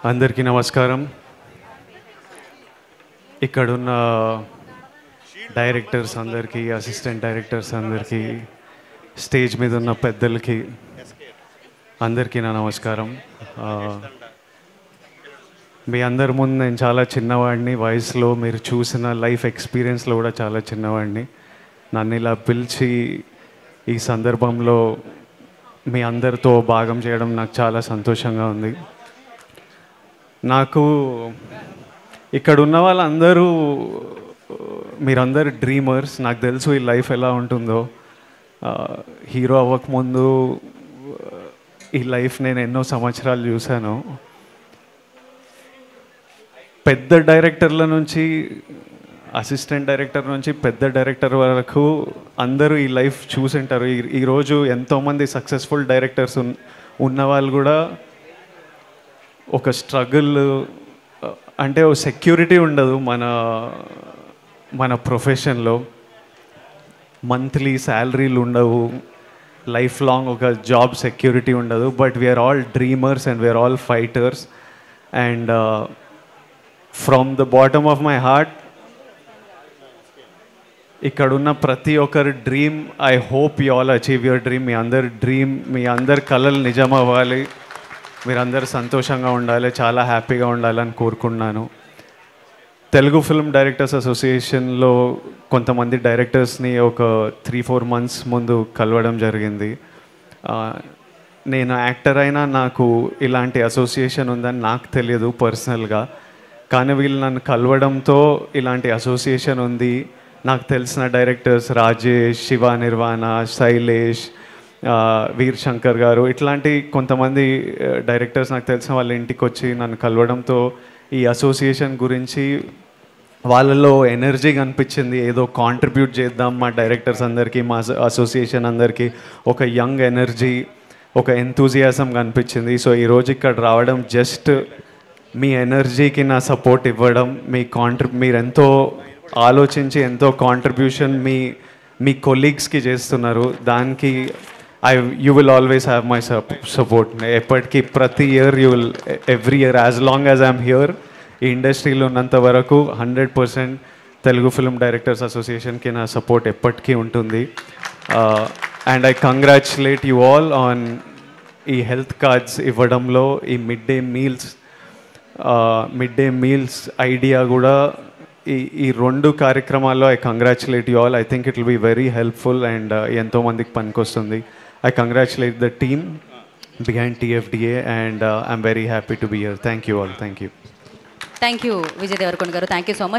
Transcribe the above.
అందరికీ నమస్కారం. ఇక్కడున్న డైరెక్టర్స్ అందరికీ, అసిస్టెంట్ డైరెక్టర్స్ అందరికీ, స్టేజ్ మీద ఉన్న పెద్దలకి అందరికీ నా నమస్కారం. మీ అందరి ముందు నేను చాలా చిన్నవాడిని, వయసులో మీరు చూసిన లైఫ్ ఎక్స్పీరియన్స్లో కూడా చాలా చిన్నవాడిని. నన్ను ఇలా పిలిచి ఈ సందర్భంలో మీ అందరితో భాగం చేయడం నాకు చాలా సంతోషంగా ఉంది. నాకు ఇక్కడ ఉన్న వాళ్ళందరూ మీరందరూ డ్రీమర్స్. నాకు తెలుసు ఈ లైఫ్ ఎలా ఉంటుందో. హీరో అవ్వకముందు ఈ లైఫ్ నేను ఎన్నో సంవత్సరాలు చూశాను. పెద్ద డైరెక్టర్ల నుంచి, అసిస్టెంట్ డైరెక్టర్ నుంచి పెద్ద డైరెక్టర్ వరకు అందరూ ఈ లైఫ్ చూసింటారు. ఈరోజు ఎంతోమంది సక్సెస్ఫుల్ డైరెక్టర్స్ ఉన్నవాళ్ళు కూడా ఒక స్ట్రగుల్, అంటే ఒక సెక్యూరిటీ ఉండదు మన ప్రొఫెషన్లో. మంత్లీ శాలరీలు ఉండవు, లైఫ్ లాంగ్ ఒక జాబ్ సెక్యూరిటీ ఉండదు. But we are all dreamers and we are all fighters. And from the bottom of my heart, ఇక్కడున్న ప్రతి ఒక్కరి dream, I hope you all achieve your dream. మీ అందరి కళలు నిజం అవ్వాలి, మీరందరూ సంతోషంగా ఉండాలి, చాలా హ్యాపీగా ఉండాలని కోరుకున్నాను. తెలుగు ఫిల్మ్ డైరెక్టర్స్ అసోసియేషన్లో కొంతమంది డైరెక్టర్స్ని ఒక 3-4 months ముందు కలవడం జరిగింది. నేను యాక్టర్ అయినా నాకు ఇలాంటి అసోసియేషన్ ఉందని నాకు తెలియదు పర్సనల్గా. కానీ వీళ్ళు నన్ను కలవడంతో ఇలాంటి అసోసియేషన్ ఉంది. నాకు తెలిసిన డైరెక్టర్స్ రాజేష్, శివ నిర్వాణ, శైలేష్, వీర్ శంకర్ గారు, ఇట్లాంటి కొంతమంది డైరెక్టర్స్ నాకు తెలిసిన వాళ్ళ ఇంటికి వచ్చి నన్ను కలవడంతో ఈ అసోసియేషన్ గురించి వాళ్ళలో ఎనర్జీ కనిపించింది. ఏదో కాంట్రిబ్యూట్ చేద్దాం మా డైరెక్టర్స్ అందరికీ, మా అసోసియేషన్ అందరికీ ఒక యంగ్ ఎనర్జీ, ఒక ఎంతూజియాజం కనిపించింది. సో ఈరోజు ఇక్కడ రావడం జస్ట్ మీ ఎనర్జీకి నా సపోర్ట్ ఇవ్వడం, మీరు ఎంతో ఆలోచించి ఎంతో కాంట్రిబ్యూషన్ మీ కొలీగ్స్కి చేస్తున్నారు. దానికి you will always have my support. ఎప్పటికీ ప్రతి year every year as long as I'm here, ఈ ఇండస్ట్రీలో ఉన్నంత వరకు 100% తెలుగు ఫిల్మ్ డైరెక్టర్స్ అసోసియేషన్కి నా సపోర్ట్ ఎప్పటికీ ఉంటుంది. And I congratulate you all on ఈ హెల్త్ కార్డ్స్ ఇవ్వడంలో. ఈ మిడ్ డే మీల్స్ ఐడియా కూడా ఈ 2 కార్యక్రమాల్లో I congratulate you all. I think it will be very helpful and ఎంతోమందికి పనికొస్తుంది. I congratulate the team behind TFDA and I'm very happy to be here. Thank you all. Thank you. Thank you, Vijay Devarkonda garu. Thank you so much.